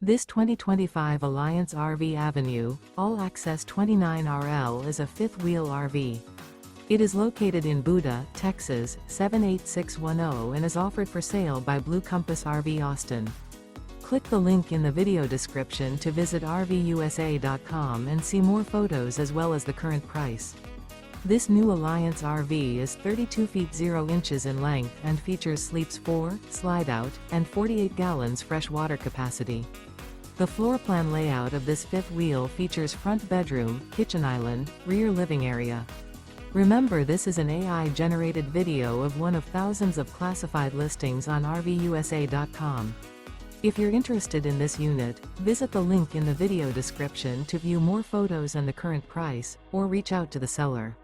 This 2025 Alliance RV Avenue, all-access 29RL is a fifth-wheel RV. It is located in Buda, Texas, 78610 and is offered for sale by Blue Compass RV Austin. Click the link in the video description to visit RVUSA.com and see more photos as well as the current price. This new Alliance RV is 32 feet 0 inches in length and features sleeps 4, slide-out, and 48 gallons fresh water capacity. The floor plan layout of this fifth wheel features front bedroom, kitchen island, rear living area. Remember, this is an AI-generated video of one of thousands of classified listings on RVUSA.com. If you're interested in this unit, visit the link in the video description to view more photos and the current price, or reach out to the seller.